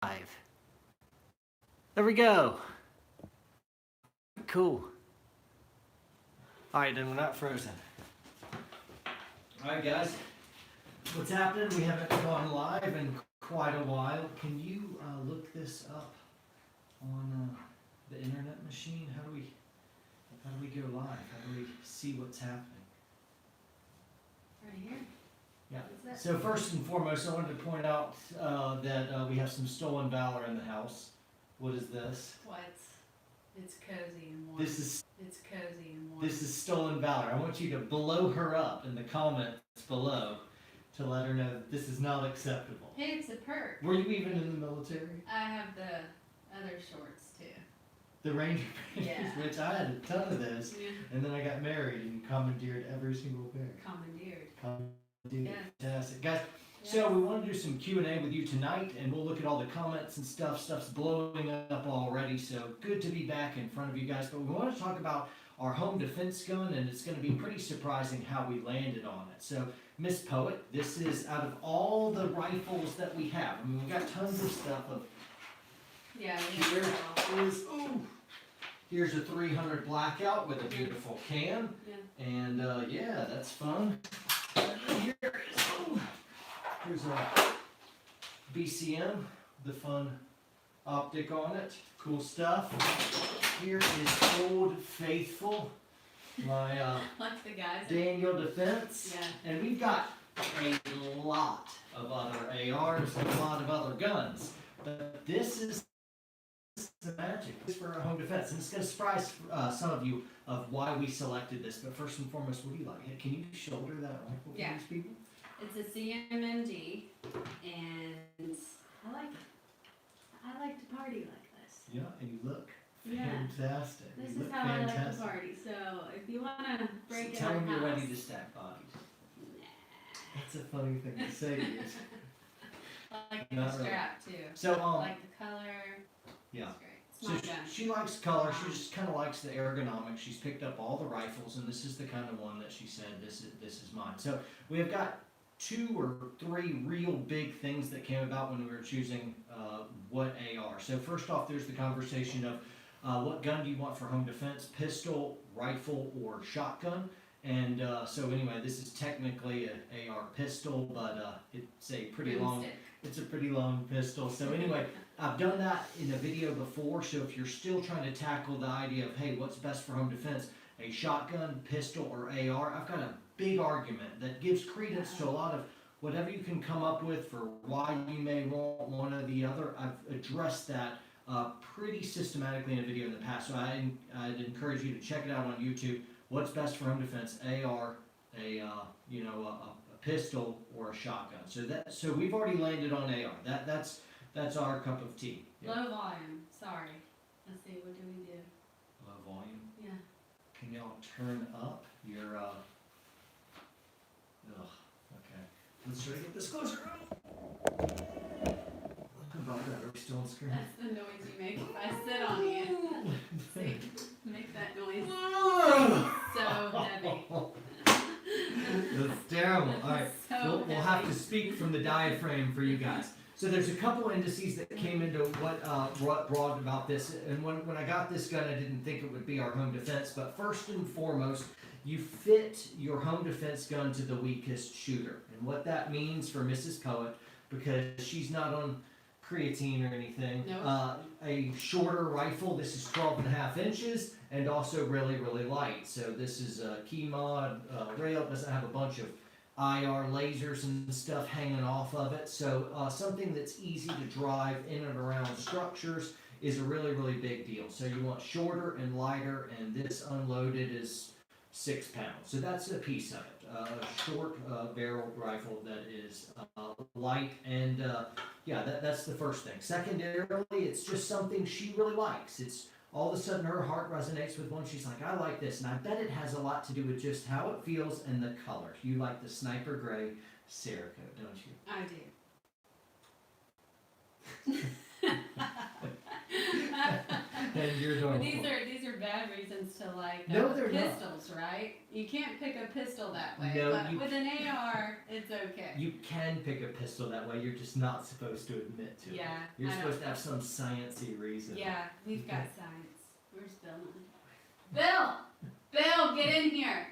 There we go. Cool. All right, then we're not frozen. All right, guys. What's happening? We haven't gone live in quite a while. Can you look this up on the internet machine? How do we go live? How do we see what's happening? Right here. Yeah. So first and foremost, I wanted to point out that we have some stolen valor in the house. What is this? Well, it's cozy and warm. It's cozy and warm. This is stolen valor. I want you to blow her up in the comments below to let her know that this is not acceptable. Hey, it's a perk. Were you even in the military? I have the other shorts too. The Ranger Rangers, Yeah. which I had a ton of those, Yeah. and then I got married and commandeered every single pair. Commandeered. Yeah. Yeah. Fantastic. Guys, Yeah. so we want to do some Q&A with you tonight, and we'll look at all the comments and stuff. Stuff's blowing up already, so good to be back in front of you guys. But we want to talk about our home defense gun, and it's going to be pretty surprising how we landed on it. So, Miss Poet, this is out of all the rifles that we have. I mean, we've got tons of stuff. Yeah. Here's a 300 Blackout with a beautiful can. Yeah. And yeah, that's fun. Here's a BCM, the fun optic on it. Cool stuff. Here is Old Faithful, my Like the guys. Daniel Defense. Yeah. And we've got a lot of other ARs and a lot of other guns. But this is the magic. It's for our home defense. And it's going to surprise some of you of why we selected this. But first and foremost, what do you like? Can you shoulder that rifle for Yeah. these people? It's a CMMG, and I like to party like this. Yeah, and you look Yeah. fantastic. This You is look how I like to fantastic. party. So if you want to break So in tell our them you're house, ready to stack bodies. Nah. That's a funny thing to say. Is. I like Not the really. strap too. So I like the color. yeah. It's great. It's So my gun. she likes color. She just kind of likes the ergonomics. She's picked up all the rifles, and this is the kind of one that she said this is mine. So we have got 2 or 3 real big things that came about when we were choosing what AR. So first off, there's the conversation of what gun do you want for home defense? Pistol, rifle, or shotgun? And so anyway, this is technically an AR pistol, but it's a pretty long. Broomstick. It's a pretty long pistol. So anyway, I've done that in a video before. So if you're still trying to tackle the idea of, hey, what's best for home defense? A shotgun, pistol, or AR? I've got a big argument that gives credence to a lot of whatever you can come up with for why you may want one or the other. I've addressed that pretty systematically in a video in the past. So I'd encourage you to check it out on YouTube. What's best for home defense? AR, a pistol, or a shotgun. So we've already landed on AR. That's our cup of tea. Yeah. Low volume. Sorry. Let's see. What do we do? Low volume. Yeah. Can y'all turn up your okay. Let's try to get this closer. About that, are we still on screen? That's the noise you make if I sit on you. See? Make that noise. So heavy. That's terrible. All right, So we'll have to heavy. speak from the diaphragm for you guys. So there's a couple indices that came into what brought about this. And when I got this gun, I didn't think it would be our home defense. But first and foremost, you fit your home defense gun to the weakest shooter. And what that means for Mrs. Poet, because she's not on creatine or anything, No. a shorter rifle, this is 12.5 inches, and also really, really light. So this is a key mod rail, doesn't have a bunch of IR lasers and stuff hanging off of it. So something that's easy to drive in and around structures is a really, really big deal. So you want shorter and lighter, and this unloaded is 6 pounds. So that's a piece of it. A short barreled rifle that is light, and yeah, that's the first thing. Secondarily, it's just something she really likes. It's all of a sudden her heart resonates with one. She's like, I like this, and I bet it has a lot to do with just how it feels and the color. You like the sniper gray Cerakote, don't you? I do. And you're doing These are bad reasons to like No, they're not. pistols, right? You can't pick a pistol that way, No, but you- with an AR, it's okay. You can pick a pistol that way. You're just not supposed to admit to it. Yeah, You're I know. supposed to have some sciencey reason. Yeah, we've got science. Where's Bill? Bill! Bill, get in here!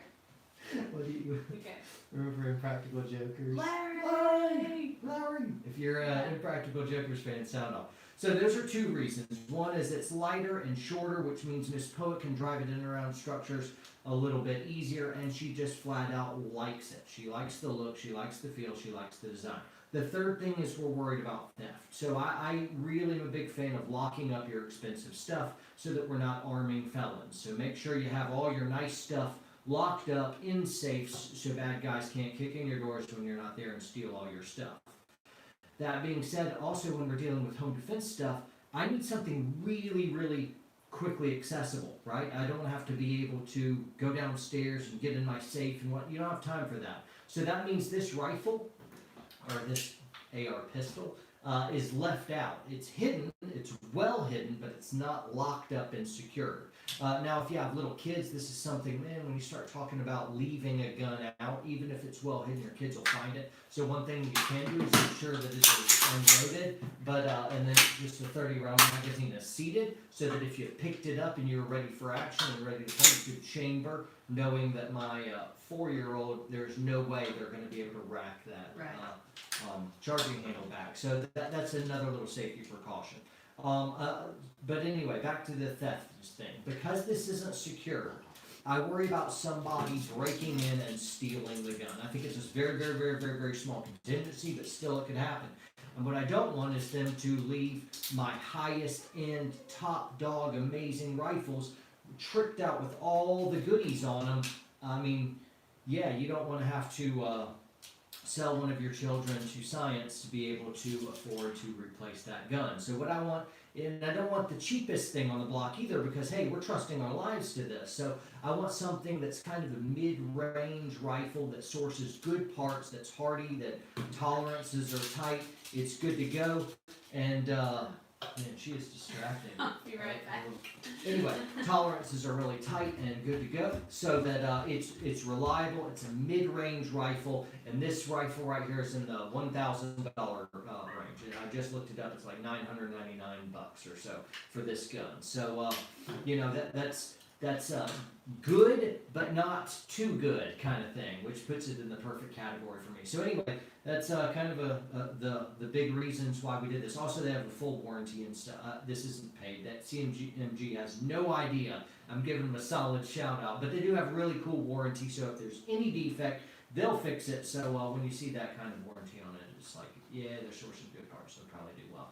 What do you Okay. remember Impractical Jokers? Larry! Larry! If you're an Impractical Jokers fan, sound off. So those are two reasons. One is it's lighter and shorter, which means Miss Poet can drive it in and around structures a little bit easier, and she just flat out likes it. She likes the look, she likes the feel, she likes the design. The third thing is we're worried about theft. So I really am a big fan of locking up your expensive stuff so that we're not arming felons. So make sure you have all your nice stuff locked up in safes so bad guys can't kick in your doors when you're not there and steal all your stuff. That being said, also when we're dealing with home defense stuff, I need something really, really quickly accessible, right? I don't have to be able to go downstairs and get in my safe and what, you don't have time for that. So that means this rifle, or this AR pistol, is left out. It's hidden, it's well hidden, but it's not locked up and secured. Now, if you have little kids, this is something, man, when you start talking about leaving a gun out, even if it's well hidden, your kids will find it. So one thing you can do is make sure that it is unloaded, and then just a 30-round magazine is seated, so that if you picked it up and you were ready for action and ready to play, you could chamber, knowing that my 4-year-old, there's no way they're going to be able to rack that charging handle back. So that's another little safety precaution. But anyway, back to the theft thing. Because this isn't secure, I worry about somebody breaking in and stealing the gun. I think it's just very, very, very, very, very small contingency, but still it could happen. And what I don't want is them to leave my highest end, top dog, amazing rifles tricked out with all the goodies on them. I mean, yeah, you don't want to have to sell one of your children to science to be able to afford to replace that gun. So what I want, and I don't want the cheapest thing on the block either, because hey, we're trusting our lives to this. So I want something that's kind of a mid-range rifle that sources good parts, that's hardy, that tolerances are tight, it's good to go, and man, she is distracting. I'll be right back. Anyway, tolerances are really tight and good to go, so that it's reliable. It's a mid-range rifle, and this rifle right here is in the $1,000 range. And I just looked it up; it's like $999 or so for this gun. So you know that's good, but not too good kind of thing, which puts it in the perfect category for me. So anyway, that's kind of the big reasons why we did this. Also, they have a full warranty and stuff. This isn't paid. That CMG has no idea. I'm giving them a solid shout out, but they do have really cool warranty. So if there's any defect, they'll fix it. So when you see that kind of warranty on it, it's like, yeah, they're sourcing good parts. They'll probably do well.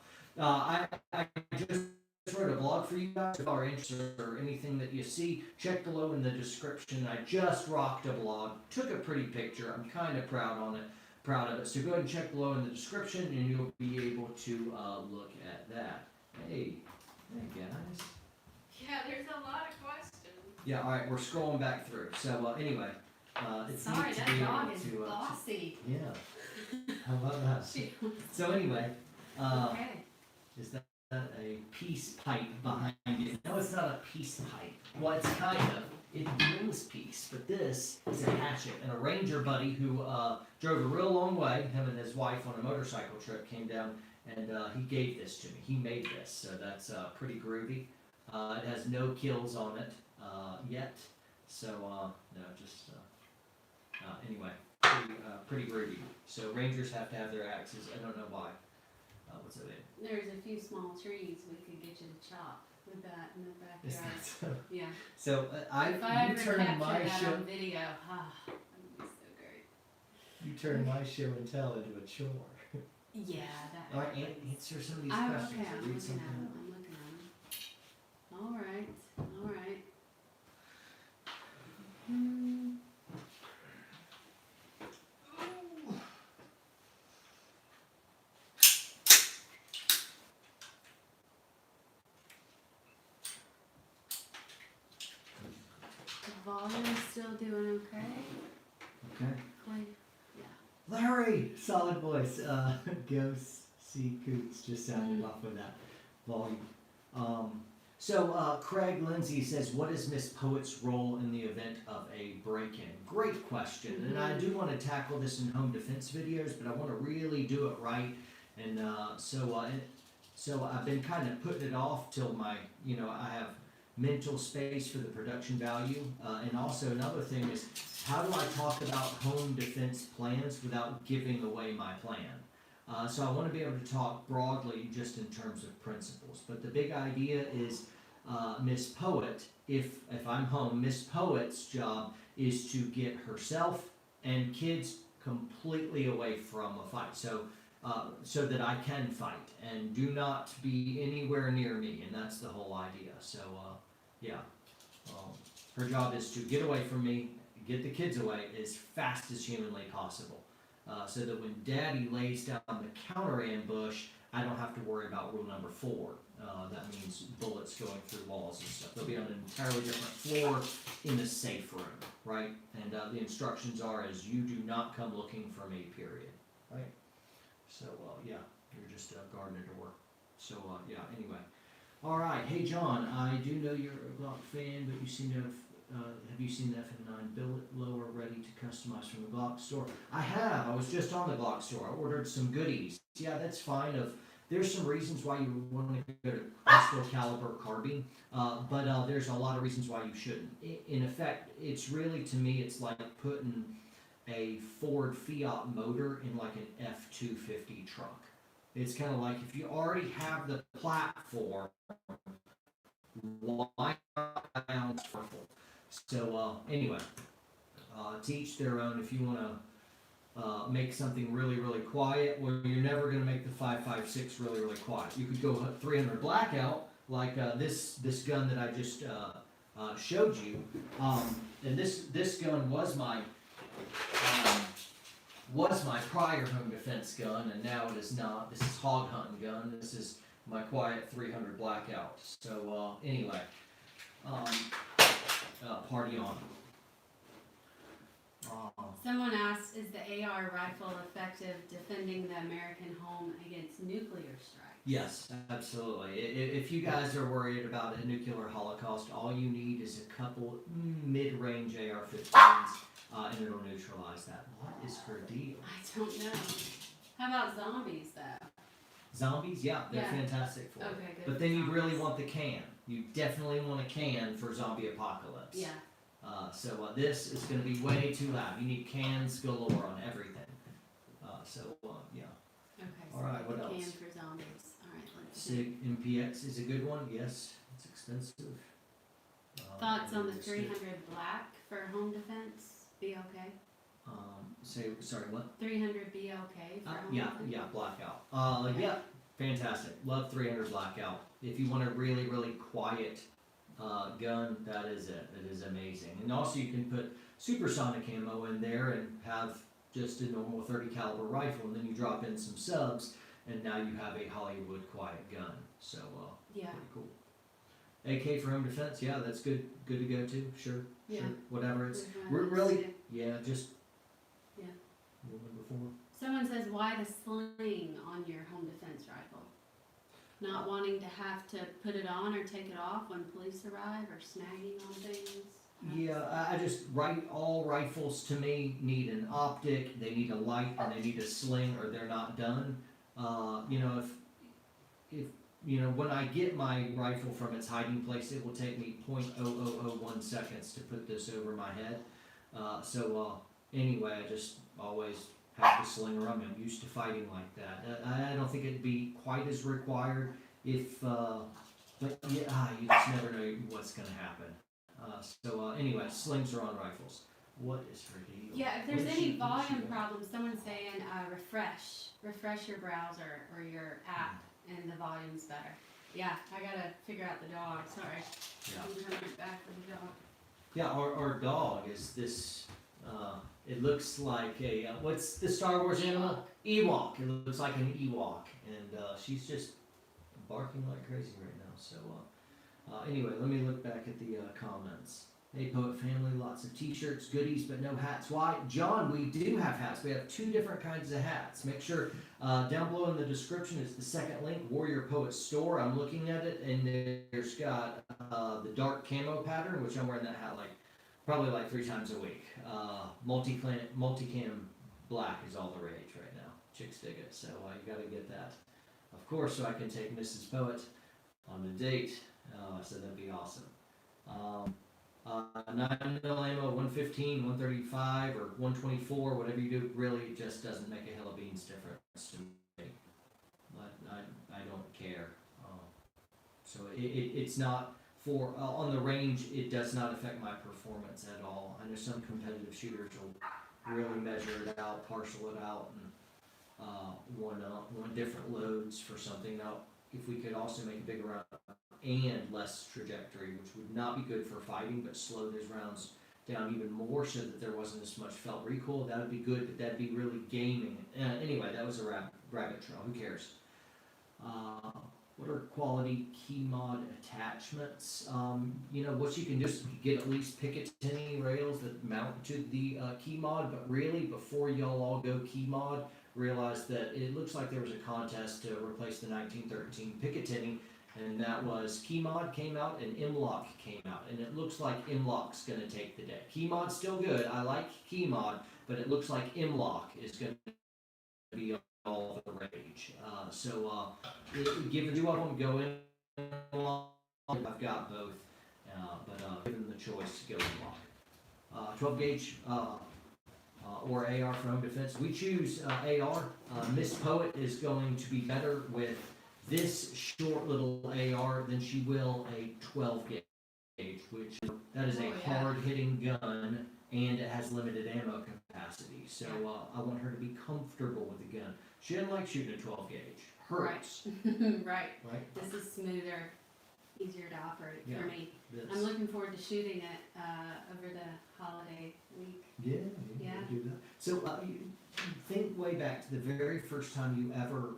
I just wrote a blog for you guys. If you are interested or anything that you see, check below in the description. I just rocked a blog, took a pretty picture. I'm kind of proud of it. So go ahead and check below in the description, and you'll be able to look at that. Hey guys. Yeah, there's a lot of questions. Yeah, all right, we're scrolling back through. So anyway, it's Sorry, neat to that be dog able is to. bossy. Yeah. How about that? She, So anyway, okay. is that a peace pipe behind it? No, it's not a peace pipe. Well, it's kind of. It brings peace, but this is a hatchet. And a ranger buddy who drove a real long way, him and his wife on a motorcycle trip, came down and he gave this to me. He made this, so that's pretty groovy. It has no kills on it yet, so no, just anyway, pretty groovy. So rangers have to have their axes. I don't know why. What's it in? There's a few small trees we could get you to chop with that in the Is backyard. that so? Yeah. So If I you ever turn capture my that show. on video, that would be so great. You turn my show and tell into a chore. Yeah, that. All right, answer some of these I'm questions. okay. I'm Read looking something at them. up. I'm looking at them. All right. All right. The volume's still doing okay. Okay. Wait. Larry, solid voice. Ghost C. Coots just sounded off with that volume. So Craig Lindsay says, what is Miss Poet's role in the event of a break-in? Great question. And I do want to tackle this in home defense videos, but I want to really do it right. And so I've been kind of putting it off till I have mental space for the production value. And also another thing is, how do I talk about home defense plans without giving away my plan? So I want to be able to talk broadly just in terms of principles. But the big idea is Miss Poet, if I'm home, Miss Poet's job is to get herself and kids completely away from a fight. So that I can fight and do not be anywhere near me, and that's the whole idea. So her job is to get away from me, get the kids away as fast as humanly possible, so that when Daddy lays down the counter ambush, I don't have to worry about rule number 4. That means bullets going through walls and stuff. They'll be on an entirely different floor in a safe room, right? And the instructions are as you do not come looking for me, period, right? So, you're just guarding a door. So, anyway. All right. Hey, John, I do know you're a Glock fan, but you seem to have you seen the FM9 billet lower ready to customize from the Glock store? I have. I was just on the Glock store. I ordered some goodies. Yeah, that's fine. There's some reasons why you want to go to pistol caliber carbine, but there's a lot of reasons why you shouldn't. In effect, it's really, to me, it's like putting a Ford Fiat motor in like an F-250 truck. It's kind of like if you already have the platform, why not purple? So anyway, to each their own. If you want to make something really, really quiet, well, you're never going to make the 5.56 really, really quiet. You could go 300 Blackout, like this gun that I just showed you, and this gun was my prior home defense gun, and now it is not. This is hog hunting gun. This is my quiet 300 Blackout. So anyway, party on. Someone asked, is the AR rifle effective defending the American home against nuclear strikes? Yes, absolutely. If you guys are worried about a nuclear holocaust, all you need is a couple mid-range AR-15s, and it'll neutralize that. What is her deal? I don't know. How about zombies, though? Zombies? Yeah, they're fantastic for it. Okay, good. But then you really want the can. You definitely want a can for zombie apocalypse. Yeah. So this is going to be way too loud. You need cans galore on everything. Yeah. Okay, so all right, what can else? for zombies. All right, let's see. SIG MPX is a good one. Yes, it's expensive. Thoughts on the 300 black for home defense? Be okay? Sorry, what? 300 be okay for home Yeah, defense? yeah, Blackout. Yeah, fantastic. Love 300 Blackout. If you want a really, really quiet gun, that is it. It is amazing. And also you can put supersonic ammo in there and have just a normal 30 caliber rifle, and then you drop in some subs, and now you have a Hollywood quiet gun. So Yeah. pretty cool. AK for home defense, yeah, that's good. Good to go too. Sure, Yeah. sure. Whatever it's Which one we're is really it? just Yeah. rule number 4. Someone says, why the sling on your home defense rifle? Not wanting to have to put it on or take it off when police arrive, or snagging on things? Yeah, I just all rifles to me need an optic, they need a light, and they need a sling, or they're not done. If when I get my rifle from its hiding place, it will take me 0.0001 seconds to put this over my head. Anyway, I just always have the sling around me. I'm used to fighting like that. I don't think it'd be quite as required but yeah, you just never know what's going to happen. Anyway, slings are on rifles. What is her deal? Yeah, if there's any volume problems, someone's saying refresh your browser or your app, and the volume's better. Yeah, I gotta figure out the dog. Sorry. Yeah. I'm coming right back with the dog. Yeah, our dog is this. It looks like a what's the Star Wars animal? Ewok. It looks like an Ewok, and she's just barking like crazy right now. So anyway, let me look back at the comments. Hey, Poet family, lots of t-shirts, goodies, but no hats. Why? John, we do have hats. We have 2 different kinds of hats. Make sure down below in the description is the second link, Warrior Poet Store. I'm looking at it, and there's got the dark camo pattern, which I'm wearing that hat probably 3 times a week. Multicam black is all the rage right now. Chicks dig it, so you gotta get that. Of course, so I can take Mrs. Poet on a date. So that'd be awesome. 9mm ammo, 115, 135, or 124, whatever you do, really just doesn't make a hill of beans difference to me. But I don't care. So it's not for, on the range, it does not affect my performance at all. I know some competitive shooters will really measure it out, parcel it out, and want different loads for something. Now, if we could also make a bigger round and less trajectory, which would not be good for fighting, but slow those rounds down even more so that there wasn't as much felt recoil, that would be good, but that'd be really gaming. Anyway, that was a rabbit trail, who cares? What are quality key mod attachments? What you can do is get at least Picatinny rails that mount to the key mod, but really, before y'all all go key mod, realize that it looks like there was a contest to replace the 1913 Picatinny, and that was Keymod came out and Imlock came out, and it looks like Imlock's going to take the day. Keymod's still good, I like Keymod, but it looks like Imlock is going to be all the rage. Given 2 of them, go in Imlock. I've got both, but given the choice, go Imlock. 12 gauge or AR for home defense. We choose AR. Miss Poet is going to be better with this short little AR than she will a 12 gauge, which that is a hard hitting gun, and it has limited ammo capacity. So I want her to be comfortable with the gun. She doesn't like shooting a 12 gauge. Hurts. Right. Right. This is smoother, easier to operate for me. This. I'm looking forward to shooting it over the holiday week. Yeah. Do that. So you think way back to the very first time you ever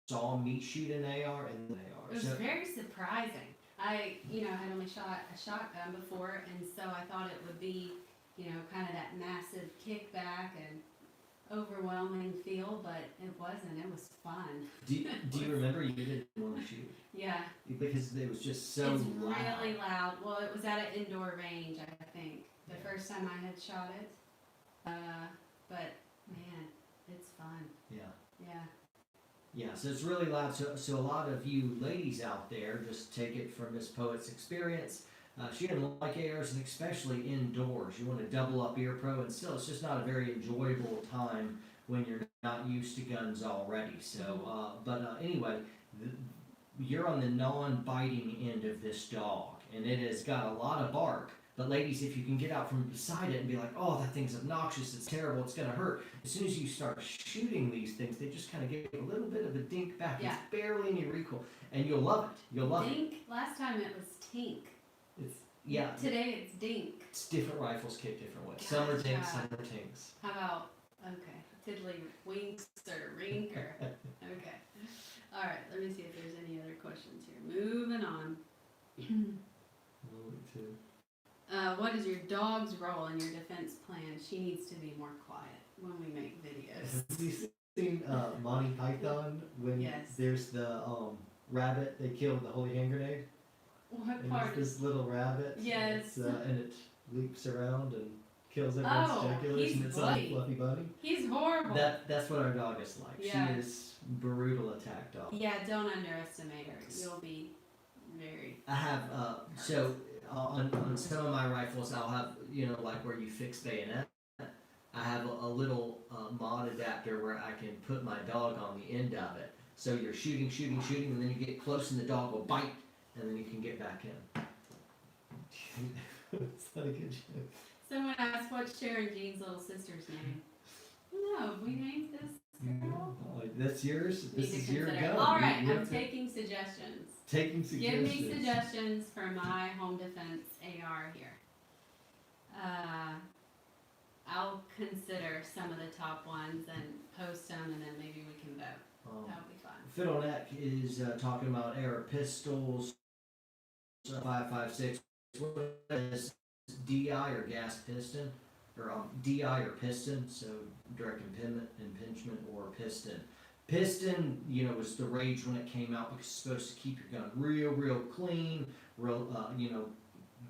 saw me shoot an AR and AR. It was very surprising. I had only shot a shotgun before, and so I thought it would be, kind of that massive kickback and overwhelming feel, but it wasn't. It was fun. Do you remember you didn't want to shoot? Yeah. Because it was just so it's loud. Really loud. Well, it was at an indoor range, I think, the first time I had shot it. But man, it's fun. Yeah, so it's really loud. So a lot of you ladies out there, just take it from Miss Poet's experience. She didn't like ARs, and especially indoors. You want to double up ear pro, and still, it's just not a very enjoyable time when you're not used to guns already. So, anyway, you're on the non-biting end of this dog, and it has got a lot of bark. But ladies, if you can get out from beside it and be like, oh, that thing's obnoxious, it's terrible, it's going to hurt. As soon as you start shooting these things, they just kind of give a little bit of a dink back. Yeah. It's barely any recoil. And you'll love it. You'll love Dink. Last time it was tink. Yeah. Today it's dink. It's different rifles kick different ways. Some are dinks, some are tinks. How about, tiddly winks or rink or, okay. All right, let me see if there's any other questions here. Moving on. What is your dog's role in your defense plan? She needs to be more quiet when we make videos. Have you seen Monty Python when there's the rabbit they killed the holy hand grenade? What and part? This little rabbit. Yes. And it leaps around and kills everyone's speculators, and it's a fluffy bunny. He's horrible. That's what our dog is like. Yeah. She is brutal attack dog. Yeah, don't underestimate her. You'll be very. I have on some of my rifles, I'll have like where you fix bayonet. I have a little mod adapter where I can put my dog on the end of it. So you're shooting, and then you get close, and the dog will bite, and then you can get back in. It's not a good joke. Someone asked, what's Sharon Jean's little sister's name? No, we named this girl. That's yours? This is your gun. All right, I'm taking suggestions. Taking suggestions. Give me suggestions for my home defense AR here. I'll consider some of the top ones and post them, and then maybe we can vote. That'll be fun. Fiddleneck is talking about AR pistols, 5.56 what is DI or gas piston, or DI or piston, so direct impingement or piston. Piston, was the rage when it came out because it's supposed to keep your gun real clean,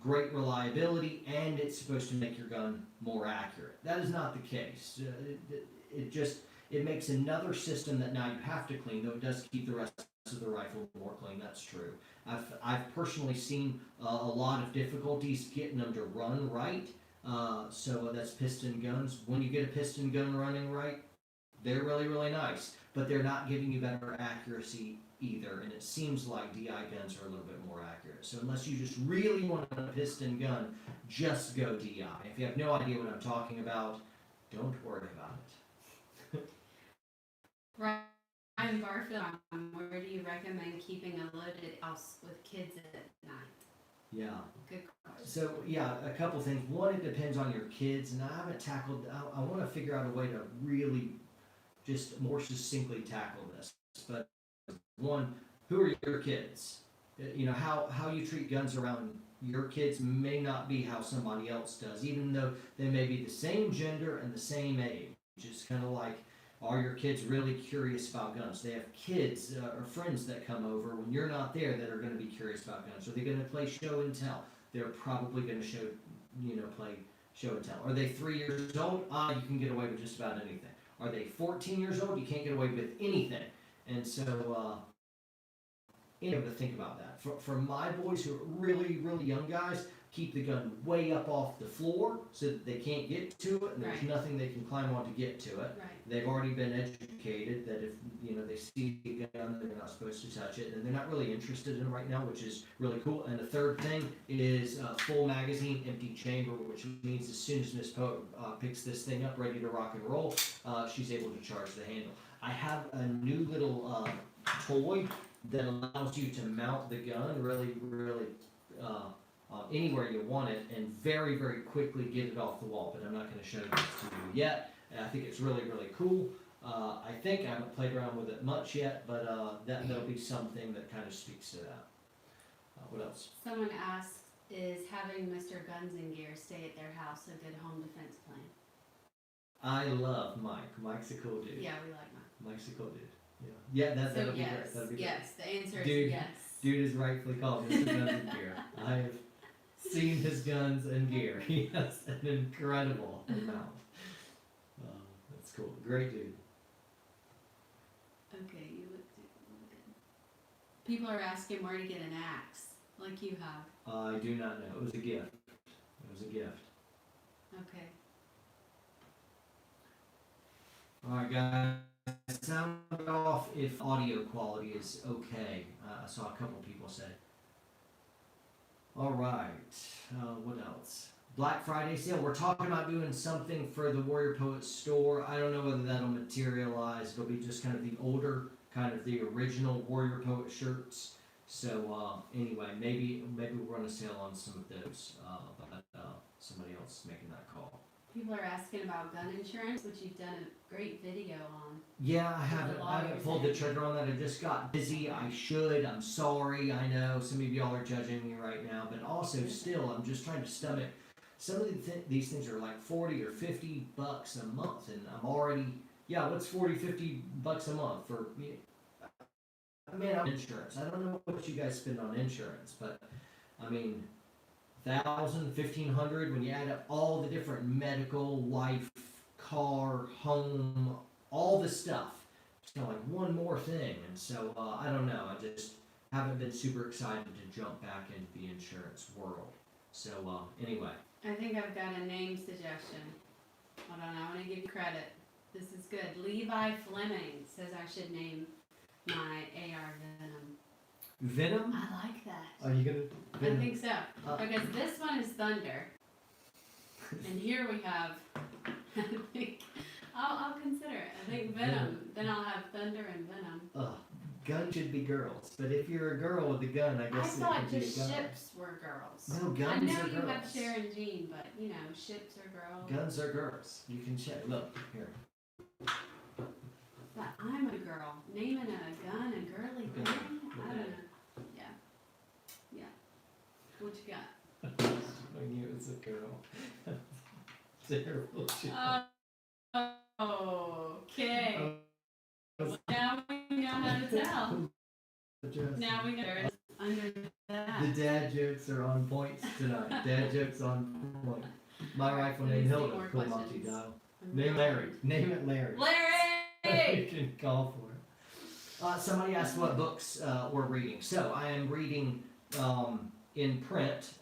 great reliability, and it's supposed to make your gun more accurate. That is not the case. It makes another system that now you have to clean, though it does keep the rest of the rifle more clean. That's true. I've personally seen a lot of difficulties getting them to run right. So that's piston guns. When you get a piston gun running right, they're really nice, but they're not giving you better accuracy either, and it seems like DI guns are a little bit more accurate. So unless you just really want a piston gun, just go DI. If you have no idea what I'm talking about, don't worry about it. Ryan Barfield, where do you recommend keeping a loaded house with kids at night? Yeah. Good question. So yeah, a couple things. One, it depends on your kids, and I haven't tackled. I want to figure out a way to really just more succinctly tackle this. But one, who are your kids? How you treat guns around your kids may not be how somebody else does, even though they may be the same gender and the same age. It's kind of like, are your kids really curious about guns? They have kids or friends that come over when you're not there that are going to be curious about guns. Are they going to play show and tell? They're probably going to play show and tell. Are they 3 years old? You can get away with just about anything. Are they 14 years old? You can't get away with anything. And so, to think about that. For my boys who are really young guys, keep the gun way up off the floor so that they can't get to it, and there's Right. nothing they can climb on to get to it. Right. They've already been educated that if they see a gun, they're not supposed to touch it, and they're not really interested in it right now, which is really cool. And the third thing is full magazine, empty chamber, which means as soon as Miss Poe picks this thing up, ready to rock and roll, she's able to charge the handle. I have a new little toy that allows you to mount the gun really anywhere you want it, and very quickly get it off the wall. But I'm not going to show this to you yet. I think it's really cool. I think I haven't played around with it much yet, but that'll be something that kind of speaks to that. What else? Someone asked, is having Mr. Guns and Gear stay at their house a good home defense plan? I love Mike. Mike's a cool dude. Yeah, we like Mike. Mike's a cool dude. Yeah, that'll be yes, great. That'll be yes. The answer Dude. is yes. Dude is rightfully called Mr. Guns and Gear. I have seen his guns and gear. He has an incredible amount. That's cool. Great dude. Okay, you look good. People are asking where to get an axe, like you have. I do not know. It was a gift. It was a gift. Okay. Alright guys, sound off if audio quality is okay. I saw a couple people say. Alright, what else? Black Friday sale. We're talking about doing something for the Warrior Poet store. I don't know whether that'll materialize. It'll be just kind of the older, kind of the original Warrior Poet shirts. So anyway, maybe we'll run a sale on some of those, but somebody else is making that call. People are asking about gun insurance, which you've done a great video on. Yeah, I haven't pulled the trigger on that. I just got busy. I should. I'm sorry. I know some of y'all are judging me right now, but also still, I'm just trying to stomach. Some of these things are like 40 or 50 bucks a month, and I'm already, what's 40, 50 bucks a month for me? I mean, I'm insurance. I don't know what you guys spend on insurance, but I mean, $1,000, $1,500 when you add up all the different medical, life, car, home, all the stuff. It's kind of like one more thing, and so I don't know. I just haven't been super excited to jump back into the insurance world. So anyway. I think I've got a name suggestion. Hold on, I want to give you credit. This is good. Levi Fleming says I should name my AR Venom. Venom? I like that. Are you gonna? Venom? I think so. Because this one is Thunder. And here we have, I think, I'll consider it. I think Venom. Then I'll have Thunder and Venom. Gun should be girls, but if you're a girl with a gun, I I guess it thought could be a just gun. ships were girls. No, I guns know are you girls. have Sharon Jean, but ships are girls. Guns are girls. You can check. Look here. But I'm a girl. Naming a gun a girly thing? I don't know. Yeah. What you got? knew it was a girl. Terrible joke. Okay. Now we know how to tell. Now we know it's under that. The dad jokes are on points tonight. Dad jokes on point. My rifle Let me named see Hilda. more Cool questions. Monty dial. Name Larry. Name it Larry. You Larry! can call for it. Somebody asked what books we're reading. So I am reading in print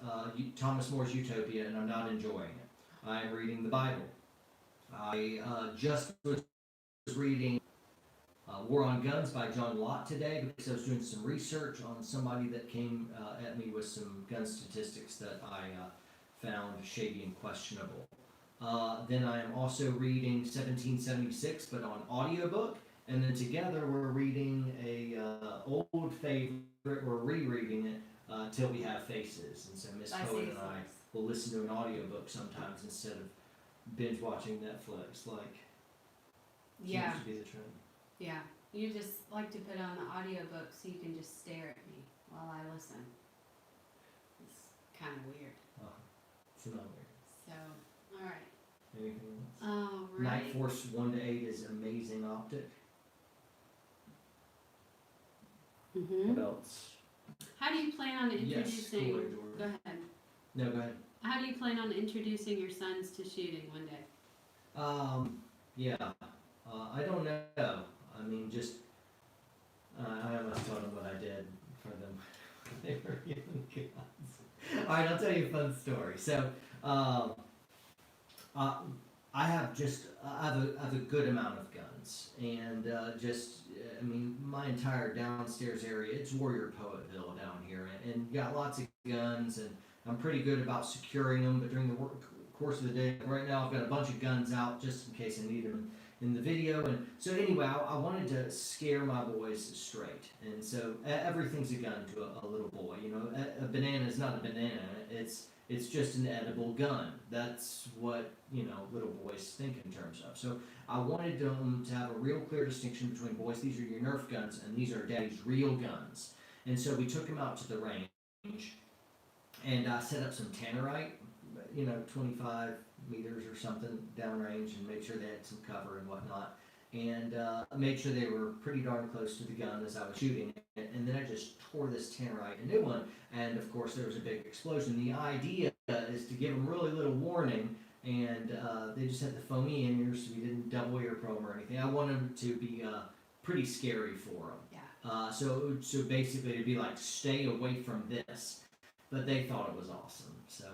Thomas More's Utopia, and I'm not enjoying it. I am reading the Bible. I just was reading War on Guns by John Lott today because I was doing some research on somebody that came at me with some gun statistics that I found shady and questionable. Then I am also reading 1776, but on audiobook. And then together we're reading a old favorite. We're rereading it Till We Have Faces. And so Miss Poet and I will listen to an audiobook sometimes instead of binge watching Netflix. Like, Yeah. seems to be the trend. Yeah. You just like to put on the audiobook so you can just stare at me while I listen. It's kind of weird. It's not weird. So, alright. Anything else? Alright. Night Force 1 to 8 is amazing optic. Mm-hmm. What else? How do you plan on Yes, introducing... Kool-Aid Go order. ahead. No, go ahead. How do you plan on introducing your sons to shooting one day? Yeah. I don't know. I mean, just I almost told them what I did for them. They were young guns. All right, I'll tell you a fun story. So, I have a good amount of guns, and I mean, my entire downstairs area, it's Warrior Poetville down here, and got lots of guns, and I'm pretty good about securing them. But during the course of the day, right now I've got a bunch of guns out just in case I need them in the video. And so anyway, I wanted to scare my boys straight, and so everything's a gun to a little boy. You know, a banana is not a banana. It's just an edible gun. That's what, you know, little boys think in terms of. So I wanted them to have a real clear distinction between, boys, these are your Nerf guns, and these are Daddy's real guns. And so we took them out to the range, and I set up some tannerite, 25 meters or something downrange, and made sure they had some cover and whatnot, and made sure they were pretty darn close to the gun as I was shooting it. And then I just tore this tannerite a new one, and of course there was a big explosion. The idea is to give them really little warning, and they just had the foamy in-ears, so we didn't double ear probe or anything. I wanted them to be pretty scary for them. Yeah. So basically it'd be like, stay away from this. But they thought it was awesome, so...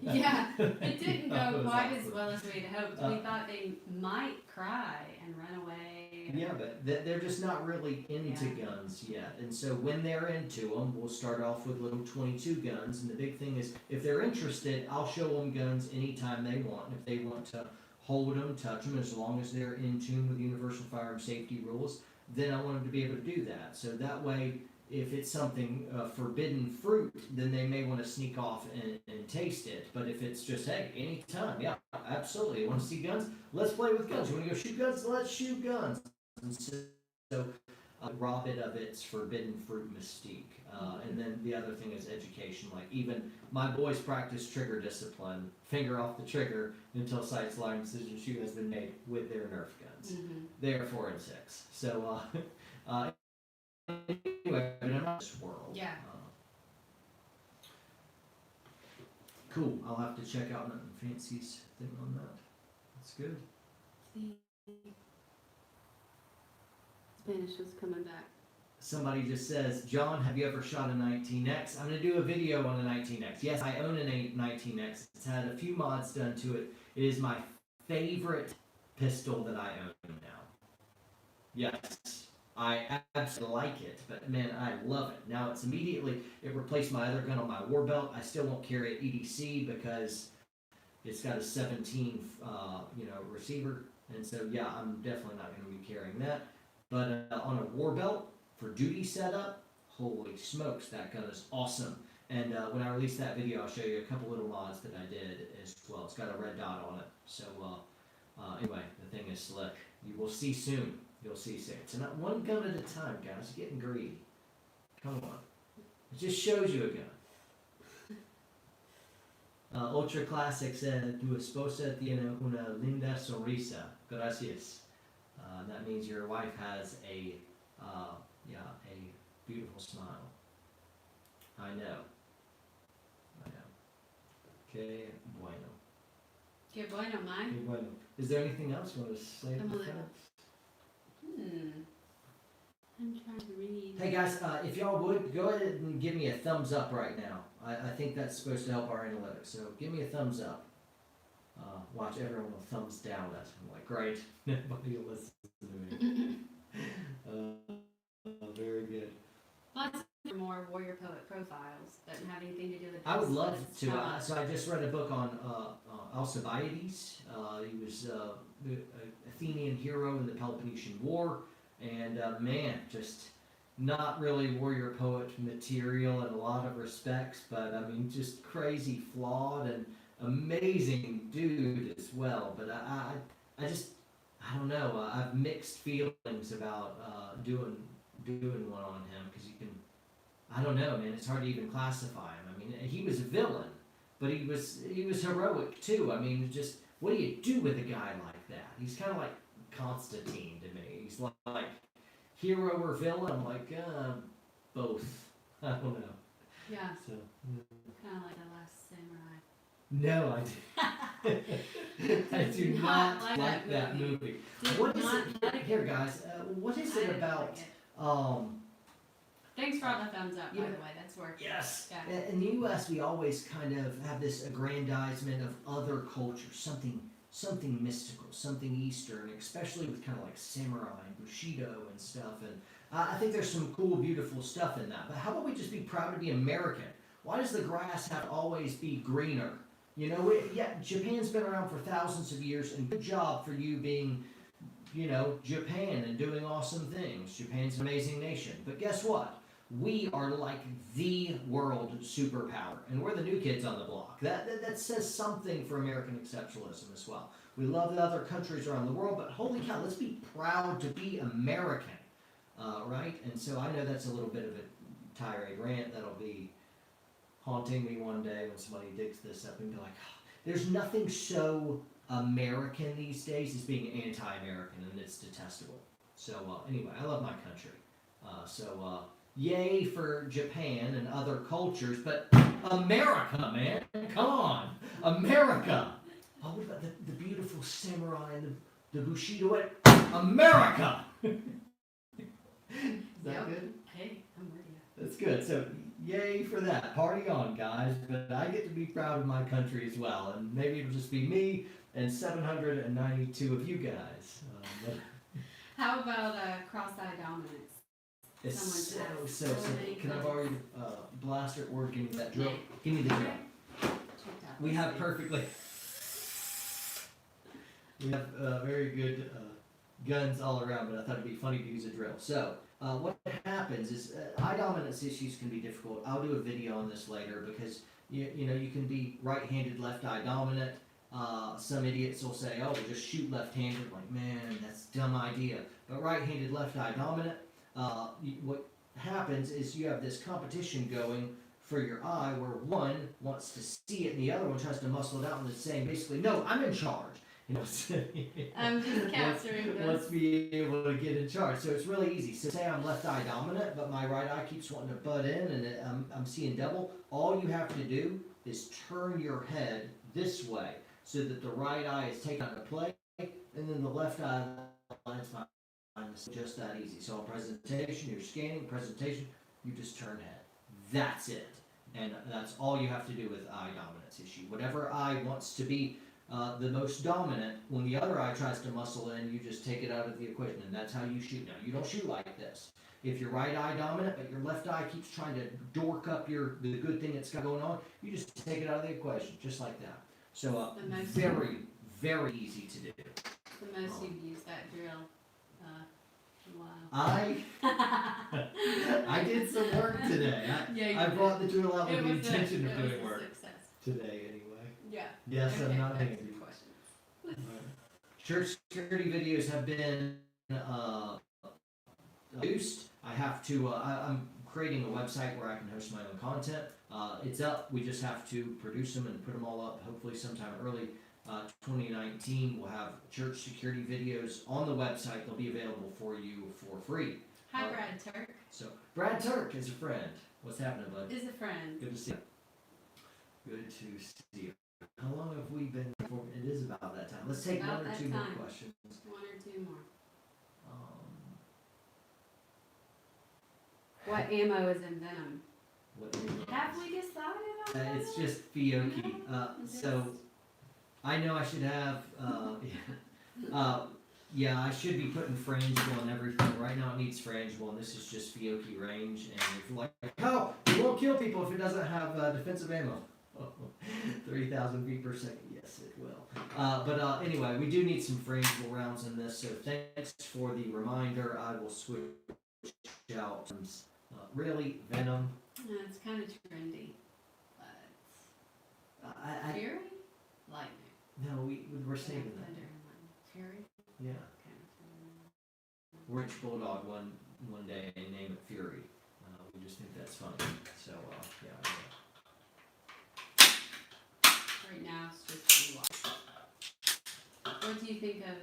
Yeah, it didn't That go was quite awesome. as well as we'd hoped. We thought they might cry and run away. Yeah, but they're just not really into guns yet. And so when they're into them, we'll start off with little 22 guns. And the big thing is, if they're interested, I'll show them guns anytime they want. If they want to hold them, touch them, as long as they're in tune with universal firearm safety rules, then I want them to be able to do that. So that way, if it's something forbidden fruit, then they may want to sneak off and taste it. But if it's just, hey, anytime, yeah, absolutely. You want to see guns? Let's play with guns. You want to go shoot guns? Let's shoot guns. And so rob it of its forbidden fruit mystique. And then the other thing is education. Like, even my boys practice trigger discipline, finger off the trigger until sight's line decision shoot has been made with their Nerf guns. Mm-hmm. They are 4 and 6. So anyway, but in this world. Yeah. Cool. I'll have to check out Nothing Fancy's thing on that. That's good. Spanish was coming back. Somebody just says, John, have you ever shot a 19X? I'm going to do a video on a 19X. Yes, I own a 19X. It's had a few mods done to it. It is my favorite pistol that I own now. Yes, I absolutely like it, but man, I love it. Now it replaced my other gun on my war belt. I still won't carry it EDC because it's got a 17, receiver. And so, yeah, I'm definitely not going to be carrying that. But on a war belt for duty setup, holy smokes, that gun is awesome. And when I release that video, I'll show you a couple little mods that I did as well. It's got a red dot on it. So anyway, the thing is slick. You will see soon. You'll see soon. It's not one gun at a time, guys. Getting greedy. Come on. It just shows you a gun. Ultra Classic said, tu esposa tiene una linda sonrisa. Gracias. That means your wife has a beautiful smile. I know. Que bueno. Que bueno, mine. Que bueno. Is there anything else you want to say? I'm to a the little- fans? I'm trying to read. Hey guys, if y'all would, go ahead and give me a thumbs up right now. I think that's supposed to help our analytics, so give me a thumbs up. Watch, everyone will thumbs down us. I'm like, great, nobody will listen to me. Very good. Lots of more warrior poet profiles that don't have anything to do with this. I would but love it's to. fun. So I just read a book on Alcibiades. He was the Athenian hero in the Peloponnesian War, and man, just not really warrior poet material in a lot of respects, but I mean, just crazy, flawed, and amazing dude as well. But I just, I don't know. I've mixed feelings about doing one on him because you can. I don't know, man. It's hard to even classify him. I mean, he was a villain, but he was heroic too. I mean, just what do you do with a guy like that? He's kind of like Constantine to me. He's like hero or villain. I'm like both. I don't know. Yeah, So kind of like The Last Samurai. no, I do not like that movie. Did What is not it like here, guys? What is I it didn't about? like it. Thanks for all the thumbs up, by Yeah. the way. That's working. Yes. Yeah. In the U.S., we always kind of have this aggrandizement of other cultures, something mystical, something Eastern, especially with kind of like samurai and bushido and stuff. And I think there's some cool, beautiful stuff in that. But how about we just be proud to be American? Why does the grass have to always be greener? You know, Japan's been around for thousands of years, and good job for you being, Japan and doing awesome things. Japan's an amazing nation. But guess what? We are like the world superpower, and we're the new kids on the block. That says something for American exceptionalism as well. We love the other countries around the world, but holy cow, let's be proud to be American, right? And so I know that's a little bit of a tirade rant that'll be haunting me one day when somebody digs this up and be like, oh, there's nothing so American these days as being anti-American, and it's detestable. So anyway, I love my country. Yay for Japan and other cultures, but America, man, come on, America. Oh, what about the beautiful samurai and the bushido? America. Is that Yep. good? Hey, I'm with you. That's good. So, yay for that. Party on, guys. But I get to be proud of my country as well. And maybe it'll just be me and 792 of you guys. How about cross-eye dominance? It's Someone so. has so many Can I things. borrow your blaster or give me that drill? Yeah. Give me the drill. Check out We this have thing. perfectly. We have very good guns all around, but I thought it'd be funny to use a drill. So, what happens is eye dominance issues can be difficult. I'll do a video on this later because you can be right-handed, left eye dominant. Some idiots will say, "Oh, we'll just shoot left-handed." Like, man, that's a dumb idea. But right-handed, left eye dominant. What happens is you have this competition going for your eye where one wants to see it and the other one tries to muscle it out and is saying basically, "No, I'm in charge." I'm just capturing this. Let's be able to get in charge. So it's really easy. So say I'm left eye dominant, but my right eye keeps wanting to butt in and I'm seeing double. All you have to do is turn your head this way so that the right eye is taken out of play and then the left eye lines behind. It's just that easy. So on presentation, you're scanning, presentation, you just turn head. That's it. And that's all you have to do with eye dominance issue. Whatever eye wants to be the most dominant, when the other eye tries to muscle in, you just take it out of the equation, and that's how you shoot. Now, you don't shoot like this. If your right eye dominant, but your left eye keeps trying to dork up the good thing that's got going on, you just take it out of the equation, just like that. So, The most- very, very easy to do. The most you've used that drill. Wow. I did some work today. Yeah, you I did. brought the drill out It with the was intention a, of it was doing a work success. today, anyway. Yeah. Yes, Okay, I'm not that's handy. your question. Church security videos have been reduced. I have to. I'm creating a website where I can host my own content. It's up. We just have to produce them and put them all up. Hopefully, sometime early 2019, we'll have church security videos on the website. They'll be available for you for free. Hi, Brad Turk. So, Brad Turk is a friend. What's happening, bud? Is a friend. Good to see you. Good to see you. How long have we been? It is about that time. Let's take About one or that two more time. questions. One or two more. Um, What ammo is in Venom? what is Have we decided on that? It's just Fiocchi. So I know I should have. Yeah, I should be putting frangible and everything. Right now it needs frangible, and this is just Fiocchi range. And if you're like, oh, it won't kill people if it doesn't have defensive ammo. 3,000 feet per second. Yes, it will. But anyway, we do need some frangible rounds in this. So thanks for the reminder. I will switch out. Really, Venom. It's kind of trendy, but I Fury, Lightning. no, we're saving Thunder that. and Lightning. Fury. Yeah. Okay. Rich Bulldog one day and name it Fury. We just think that's funny. So yeah. Right now it's just blue light. What do you think of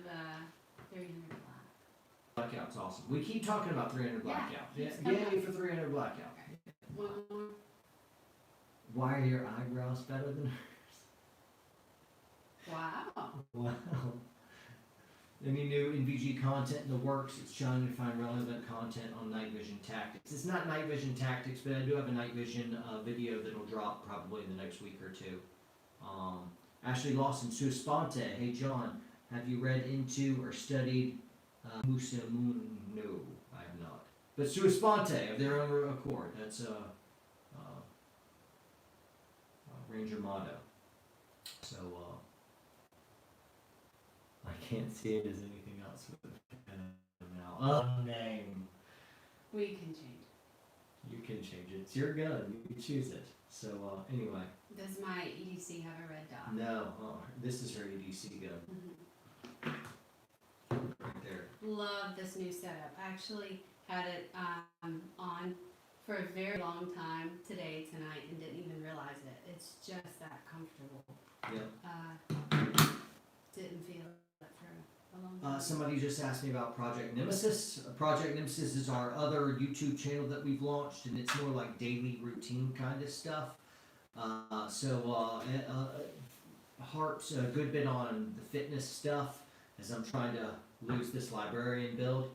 300 Black? Blackout's awesome. We keep talking about 300 Yeah, Blackout. keeps Yeah, coming yay up. for 300 Blackout. One more. Why are your eyebrows better than hers? Wow. Wow. Any new NVG content in the works? It's trying to find relevant content on night vision tactics. It's not night vision tactics, but I do have a night vision video that'll drop probably in the next week or two. Ashley Lawson, Suesponte. Hey John, have you read into or studied Musamun? No, I have not. But Suesponte of their own accord. That's Ranger motto. So I can't see it as anything else with now. Name. We can change it. You can change it. It's your gun. You choose it. So anyway. Does my EDC have a red dot? No. This is her EDC gun. Mm-hmm. Right there. Love this new setup. I actually had it on for a very long time today, tonight, and didn't even realize it. It's just that comfortable. Yep. Didn't feel it for a long time. Somebody just asked me about Project Nemesis. Project Nemesis is our other YouTube channel that we've launched, and it's more like daily routine kind of stuff. Harps a good bit on the fitness stuff as I'm trying to lose this librarian build.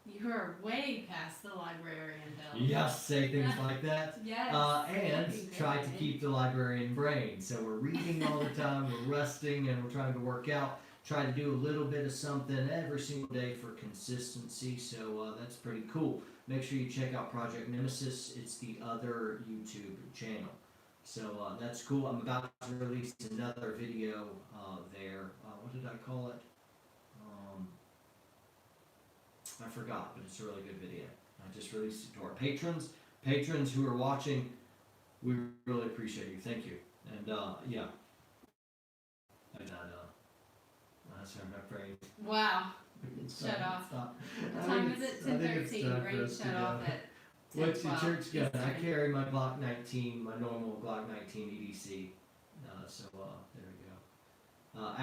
You are way past the librarian bill. Yes, say things like that. Yes. And Looking try to good. keep the librarian brain. So we're reading all the time, we're resting, and we're trying to work out. Try to do a little bit of something every single day for consistency. So that's pretty cool. Make sure you check out Project Nemesis. It's the other YouTube channel. So that's cool. I'm about to release another video there. What did I call it? I forgot, but it's a really good video. I just released it to our patrons. Patrons who are watching, we really appreciate you. Thank you. And yeah. And that's my brain. Wow. Shut off. Stop. What time is it? 10:13. Brain shut off at 10:12. What's your church gun? I Eastern. carry my Glock 19, my normal Glock 19 EDC. So there we go.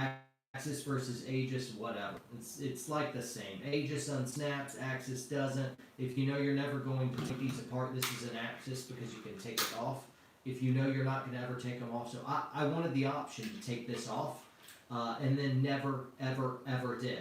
Axis versus Aegis, whatever. It's like the same. Aegis unsnaps, Axis doesn't. If you know you're never going to take these apart, this is an Axis because you can take it off. If you know you're not going to ever take them off, so I wanted the option to take this off, and then never, ever, ever did.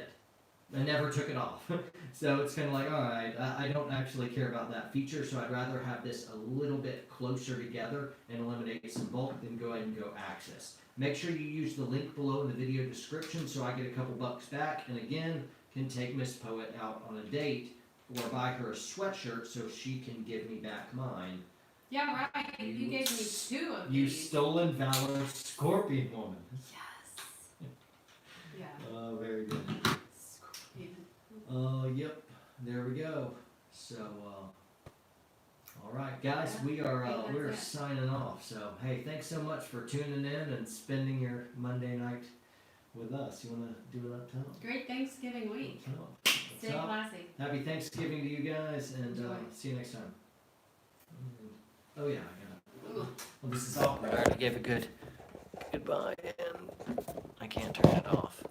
I never took it off. So it's kind of like, alright, I don't actually care about that feature, so I'd rather have this a little bit closer together and eliminate some bulk than go ahead and go Axis. Make sure you use the link below in the video description so I get a couple bucks back, and again, can take Miss Poet out on a date or buy her a sweatshirt so she can give me back mine. Yeah, right. You gave me two of You these. stolen valor, Scorpion woman. Yes. Yeah. Oh, very good. Scorpion. Yep. There we go. So, all right, guys, we are we're signing off. So, hey, thanks so much for tuning in and spending your Monday night with us. You want to do it up top? Great Thanksgiving week. Up top. Stay up? classy. Happy Thanksgiving to you guys, and Enjoy. see you next time. Oh yeah, I got it. Ugh. Well, this is awkward. I already gave a good goodbye, and I can't turn it off.